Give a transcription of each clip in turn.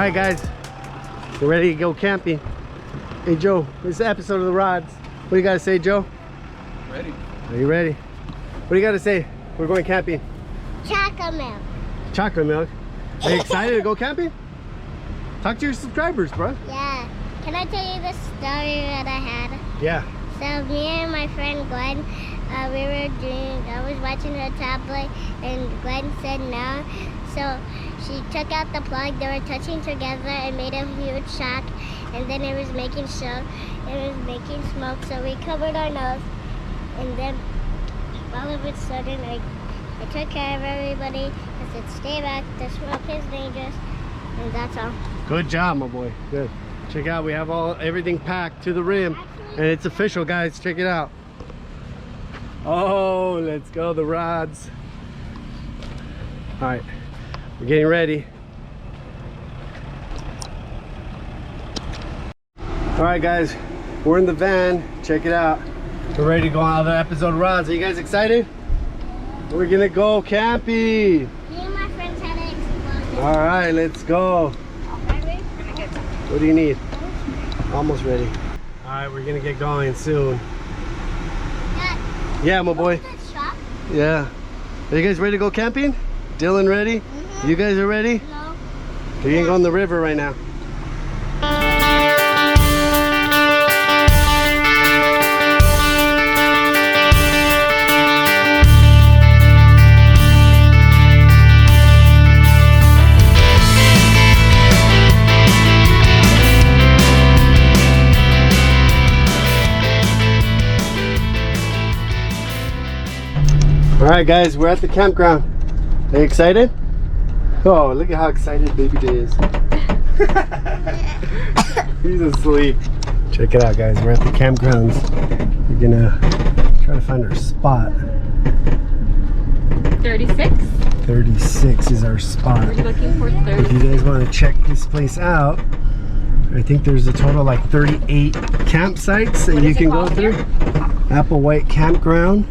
Alright guys, we're ready to go camping. Hey Joe, this is the episode of the rods. What do you gotta say, Joe? Ready. Are you ready? What do you gotta say? We're going camping. Chocolate milk. Chocolate milk. Are you excited to go camping? Talk to your subscribers, bro. Yeah. Can I tell you the story that I had? Yeah. So me and my friend Glenn, I was watching her tablet and Glenn said no. So she took out the plug, they were touching together and made a huge shock. And then it was making smoke, so we covered our nose. And then all of a sudden I took care of everybody. I said, stay back, the smoke is dangerous. And that's all. Good job, my boy. Good. Check out, we have everything packed to the rim. And it's official, guys. Check it out. Oh, let's go, the rods. All right, we're getting ready. All right, guys, we're in the van. Check it out. We're ready to go on another episode of rods. Are you guys excited? We're gonna go camping. Me and my friends had an explosion. All right, let's go. What do you need? Almost ready. All right, we're gonna get going soon. Dad, Yeah, my boy. what's that shop? Yeah. Are you guys ready to go camping? Dylan ready? Mm-hmm. You guys are ready? No. We're gonna go in the river right now. All right, guys, we're at the campground. Are you excited? Oh, look at how excited Baby J is. He's asleep. Check it out, guys. We're at the campgrounds. We're gonna try to find our spot. 36. 36 is our spot. We're looking for If 30. you guys want to check this place out, I think there's a total of like 38 campsites that What you is it can go called through. here? Applewhite campground.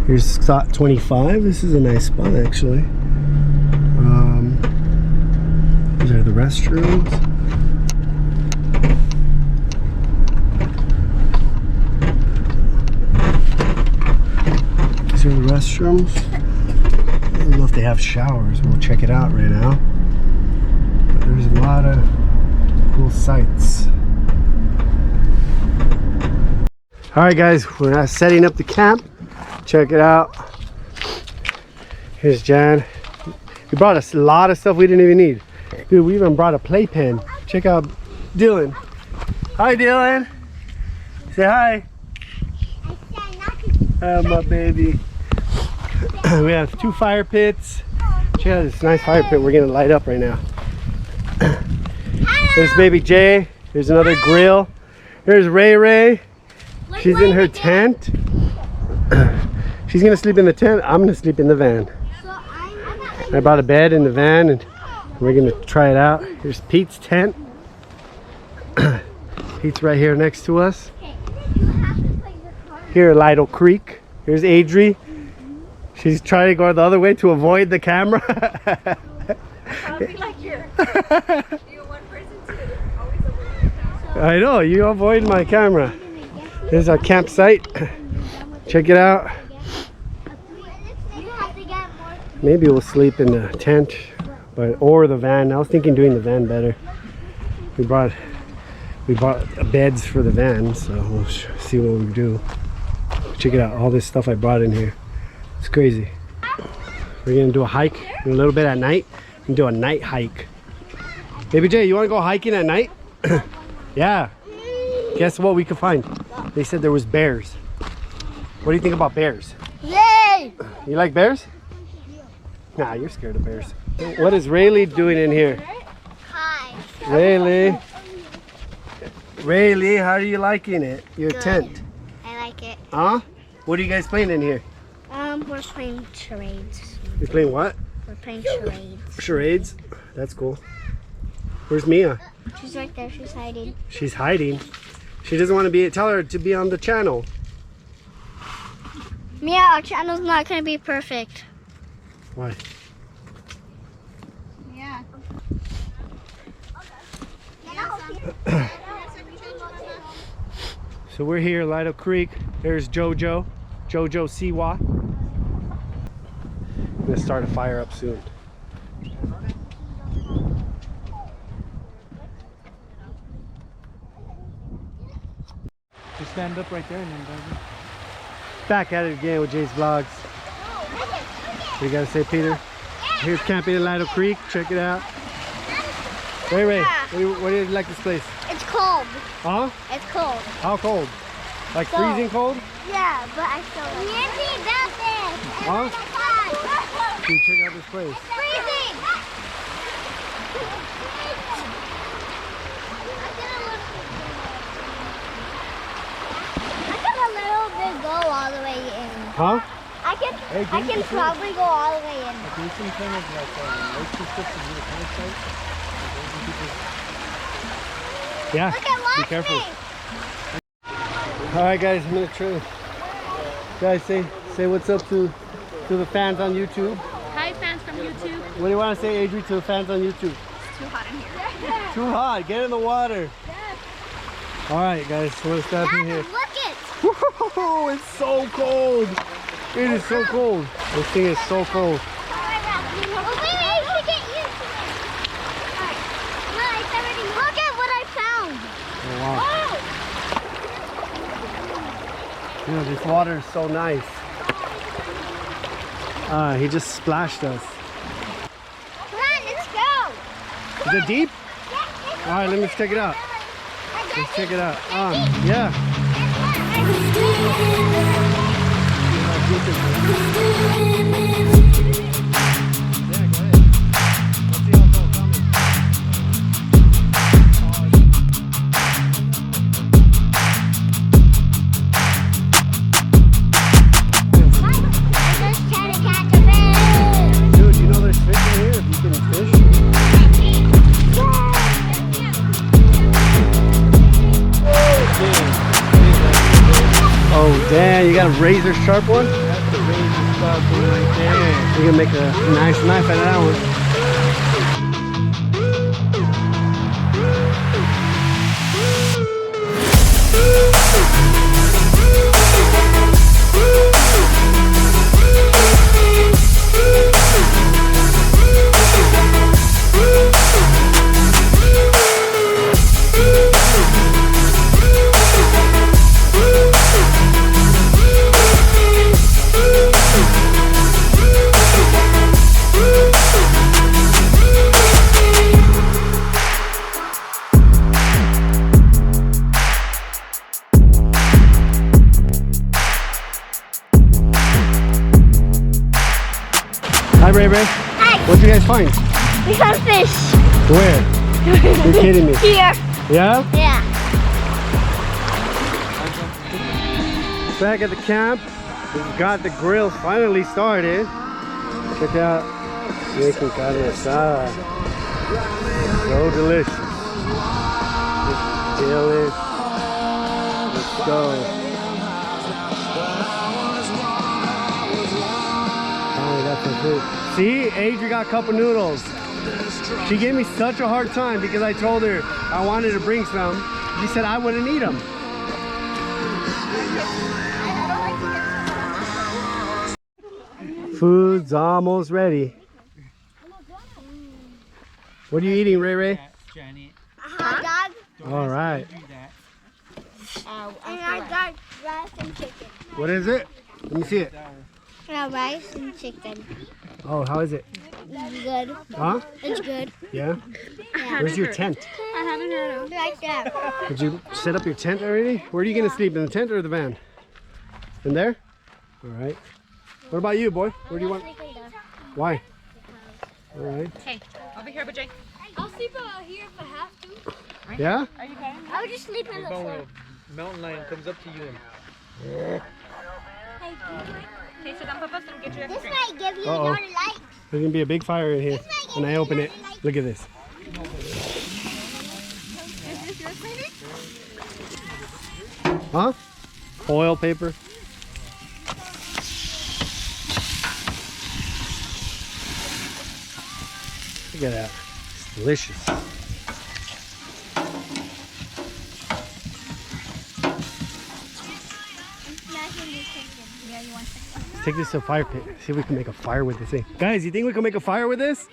Here's spot 25. This is a nice spot, actually. These are the restrooms. These are the restrooms. I don't know if they have showers. We'll check it out right now. But there's a lot of cool sights. All right, guys, we're now setting up the camp. Check it out. Here's Jan. We brought a lot of stuff we didn't even need. Dude, we even brought a playpen. Check out Dylan. Hi, Dylan. Say hi. Oh, my baby. We have 2 fire pits. Check out this nice fire pit we're gonna light up right now. There's baby Jay. There's another grill. Here's Ray Ray. She's in her tent. She's gonna sleep in the tent. I'm gonna sleep in the van. I brought a bed in the van and we're gonna try it out. Here's Pete's tent. Pete's right here next to us. Here at Lido Creek. Here's Adri. She's trying to go the other way to avoid the camera. I'll be like you're one person too. Always avoid the camera. I know, you avoid my camera. Here's our campsite. Check it out. Maybe we'll sleep in the tent, or the van. I was thinking doing the van better. We brought beds for the van, so we'll see what we do. Check it out, all this stuff I brought in here. It's crazy. We're gonna do a hike a little bit at night and do a night hike. Baby Jay, you wanna go hiking at night? Yeah. Guess what we could find? They said there was bears. What do you think about bears? Yay! You like bears? Nah, you're scared of bears. What is Rayleigh doing in here? Hi. Rayleigh, how are you liking it? Your Good. tent? I like it. Huh? What are you guys playing in here? We're playing charades. You're playing what? We're playing charades. Charades? That's cool. Where's Mia? She's right there. She's hiding. She's hiding. She doesn't want to be. Tell her to be on the channel. Mia, our channel's not gonna be perfect. Why? Yeah. So we're here, Lido Creek. There's Jojo Siwa. I'm gonna start a fire up soon. Just stand up right there and then Back at it again with Jay's Vlogs. What you gotta say, Peter? Here's camping in Lido Creek. Check it out. Ray Ray, what do you like this place? It's cold. Huh? It's cold. How cold? Like So- freezing cold? Yeah, but I still like it. Nancy, about this. Huh? Dude, check out this place. Freezing. I can a little bit go all the way in. Huh? I can probably go all the way in. do some kind of like lake description, you know, kind of site. Yeah. Look at watch Be careful. me. Alright guys, I'm gonna try. Guys, say what's up to the fans on YouTube. Hi, fans from YouTube. What do you want to say, Adri, to the fans on YouTube? It's too hot in here. Too hot, get in the water. Alright guys, so let's start in here. Look it. Whoa, it's so cold. It is so cold. This thing is so cold. Oh, wait, I should get used to it. Look at what I found. Oh, wow. Dude, this water is so nice. He just splashed us. Come on, let's go. Is it deep? Alright, let me check it out. Let's check it out. Yeah. Dude, you know there's fish in here if you can fish? Oh damn, you got a razor sharp one? That's the razor sharp one right there. You can make a nice knife out of that one. Hi Ray Ray. Hi, What'd you guys find? we found fish. Where? You're kidding me. Here. Yeah? Yeah. Back at the camp. We've got the grill finally started. Check out making carne asada. So delicious. Let's kill it. Let's go. Oh, we got some food. See, Adri got a cup of noodles. She gave me such a hard time because I told her I wanted to bring some. She said I wouldn't eat them. Food's almost ready. What are you eating, Ray Ray? Janet, Hot dog. All right. do that. And I got rice and chicken. What is it? Let me see it. Rice and chicken. Oh, how is it? Good. Huh? It's good. Yeah? Where's your tent? I haven't heard of. Like that. Did you set up your tent already? Where are you going to sleep? In the tent or the van? In there? All right. What about you, boy? Where do you want? Why? All right. Hey, I'll be here, but Jay. I'll sleep out here if I have to. Yeah? Are you going? I'll just sleep in the When floor. a mountain lion comes up to you and Okay, so then Papa's gonna get you extra This drink. might give you Uh-oh. no light. There's going to be a big fire in here. When I open it, look at this. Is this yours, maybe? Huh? Foil paper. Look at that. It's delicious. take this to a fire pit. See if we can make a fire with this thing. Guys, you think we can make a fire with this?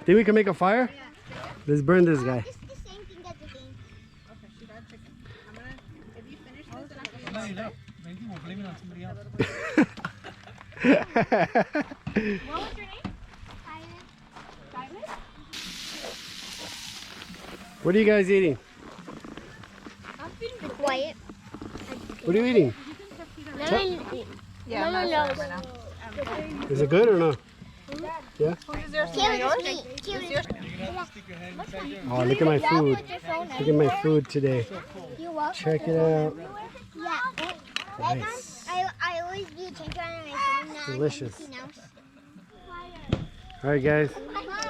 Think we can make a fire? Let's burn this guy. It's the same thing as the thing. Okay, she got chicken. I'm gonna, if you finish this, then I'm No, you don't. Maybe we'll blame it on somebody else. What was your name? Violet? What are you guys eating? Quiet. What are you eating? Yeah, Mama knows. Is it good or no? Yeah? Who's yours? Oh, look at my food. Look at my food today. Check it out. Yeah. Nice. I always do check on my phone now. Delicious. All right, guys.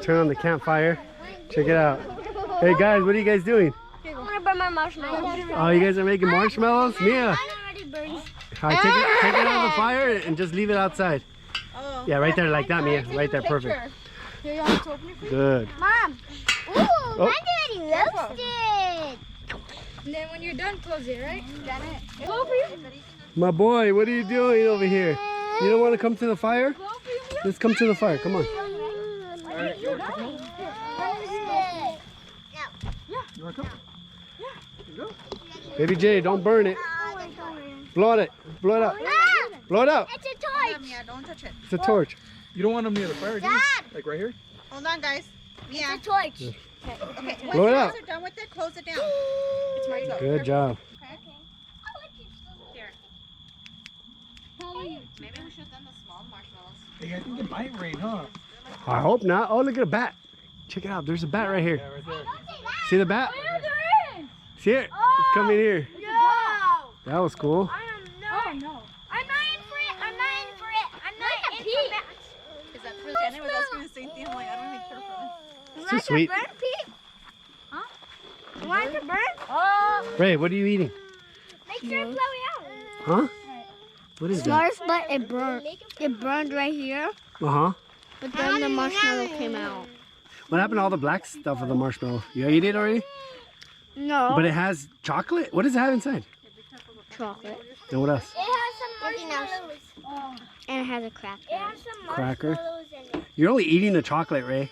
Turn on the campfire. Check it out. Hey, guys, what are you guys doing? I'm gonna burn my marshmallows. Oh, you guys are making marshmallows? Mia, Already burned. all right, take it out of the fire and just leave it outside. Oh. Yeah, right there like that, Mia. Right there, perfect. Here, you want me to open it for you? Good. Mom. Ooh, mine's already roasted. And then when you're done, close it, right? Got it. Go for you. My boy, what are you doing over here? You don't want to come to the fire? Let's come to the fire. Come on. You want to come? Baby J, don't burn it. Blow it. Blow it out. Blow it out. It's a torch. Mia, don't touch it. It's a torch. You don't want them near the fire, do you? Dad. Like right here? Hold on, guys. Mia. It's a torch. Okay, once Blow it you out. guys are done with it, close it down. It's ready to go. Good job. Here. Maybe we should have done the small marshmallows. Hey, I think it might rain, huh? I hope not. Oh, look at a bat. Check it out. There's a bat right here. Yeah, right there. See the bat? See it? It's coming here. That was cool. I'm not in for it. I'm not in for it. I'm not in for it. Is that for Janet was asking the same thing? I'm like, I don't even care for this. It's too sweet. You want it to burn? Oh. Ray, what are you eating? Make sure to blow it out. Huh? What is that? S'mores, but it burned. It burned right here, Uh-huh. but then the marshmallow came out. What happened to all the black stuff of the marshmallow? You ate it already? No. But it has chocolate? What does it have inside? Chocolate. And what else? It has some marshmallows. And it has a cracker. It has some Cracker? marshmallows in it. You're only eating the chocolate, Ray.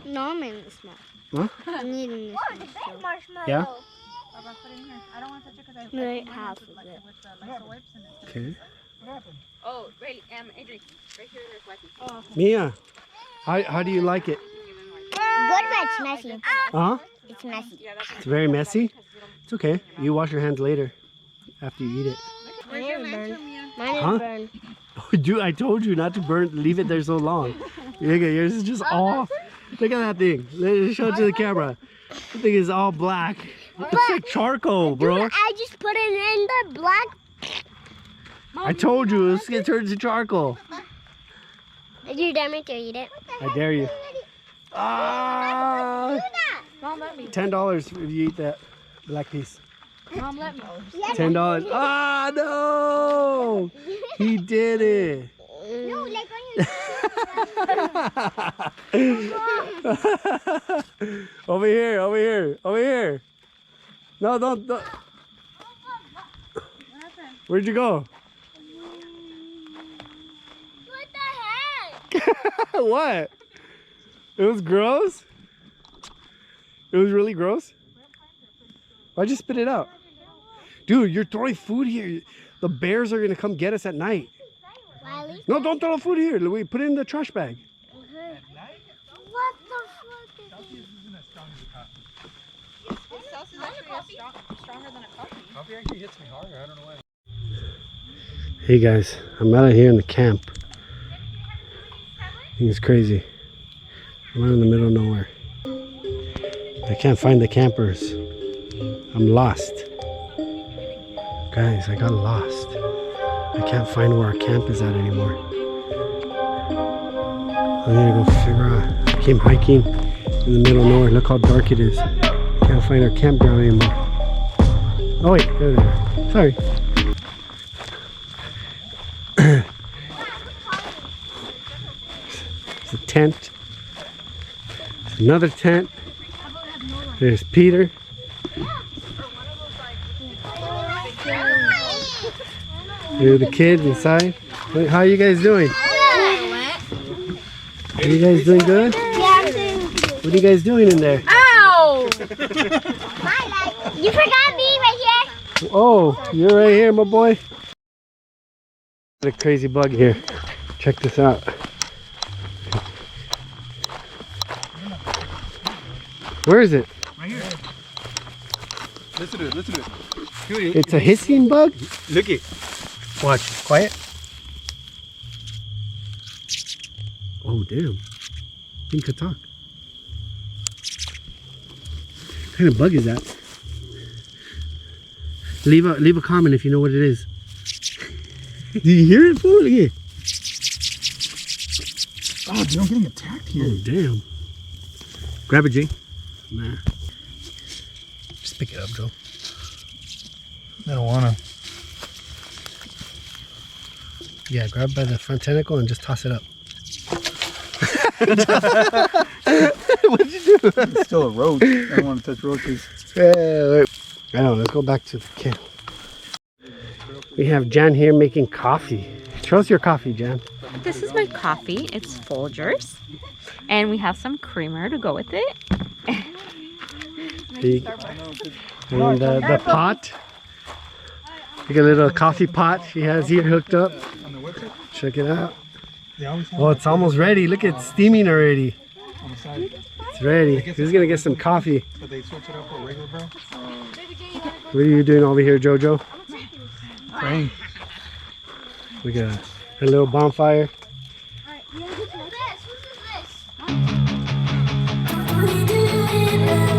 No, I'm eating this Huh? one. I'm eating this one. Big marshmallow. Yeah? I'm gonna put it in here. I don't want to touch it because I No, put half with of like it. with the Lysol wipes and it's Okay. What happened? Oh, right, Adrian, right here, there's wipes. Oh. Mia, how do you like it? Good, but it's messy. Uh-huh. It's messy. It's very messy. It's okay. You wash your hands later after you eat it. Where's your lantern, Mia? Mine is Huh? burned. Dude, I told you not to leave it there so long. Look at yours is just all. Look at that thing. Let me show it to the camera. The thing is all black. It's like charcoal, bro. Dude, I just put it in the black. I told you it's gonna turn to charcoal. Did you dare me to eat it? I dare you. Ah! Mom, let me. $10 if you eat that black piece. Mom, let me. $10. Ah, no! He did it. No, like on your Over here, over here, over here. No, don't. Where'd you go? What the heck? What? It was gross? It was really gross? Why'd you spit it out? Dude, you're throwing food here. The bears are gonna come get us at night. Wiley? No, don't throw food here. We put it in the trash bag. What the fuck is this? Isn't as strong as a coffee. This sauce is actually stronger than a coffee. Coffee actually hits me harder. I don't know why. Hey guys, I'm out here in the camp. It's crazy. I'm out in the middle of nowhere. I can't find the campers. I'm lost. Guys, I got lost. I can't find where our camp is at anymore. I'm gonna go figure out. I came hiking in the middle of nowhere. Look how dark it is. Can't find our campground anymore. Oh wait, there. Sorry. There's a tent. There's another tent. There's Peter. There are the kids inside. Wait, how are you guys doing? Are you guys doing good? Yeah, I'm doing good. What are you guys doing in there? Ow! You forgot me right here. Oh, you're right here, my boy. A crazy bug here. Check this out. Where is it? Right here. Listen to it. Listen to it. Dude, It's a hissing bug? look it. Watch. Quiet. Oh, damn. Thing could talk. What kind of bug is that? Leave a comment if you know what it is. Did you hear it, fool? Look at it. Oh, dude, I'm getting attacked here. Oh, damn. Grab it, G. Nah. Just pick it up, Joe. I don't wanna. Yeah, grab by the front tentacle and just toss it up. What did you do? It's still a roach. I don't want to touch roaches. Wait. I don't know. Let's go back to the camp. We have Jan here making coffee. Show us your coffee, Jan. This is my coffee. It's Folgers. And we have some creamer to go with it. And the pot. Like a little coffee pot she has here hooked up. On the website, Check it out. they always have Oh, it's almost ready. Look, it's steaming already. on the side, It's ready. Who's gonna get some coffee? but they switch it up for a regular barrel. What are you doing over here, Jojo? Praying. We got a little bonfire. What's this?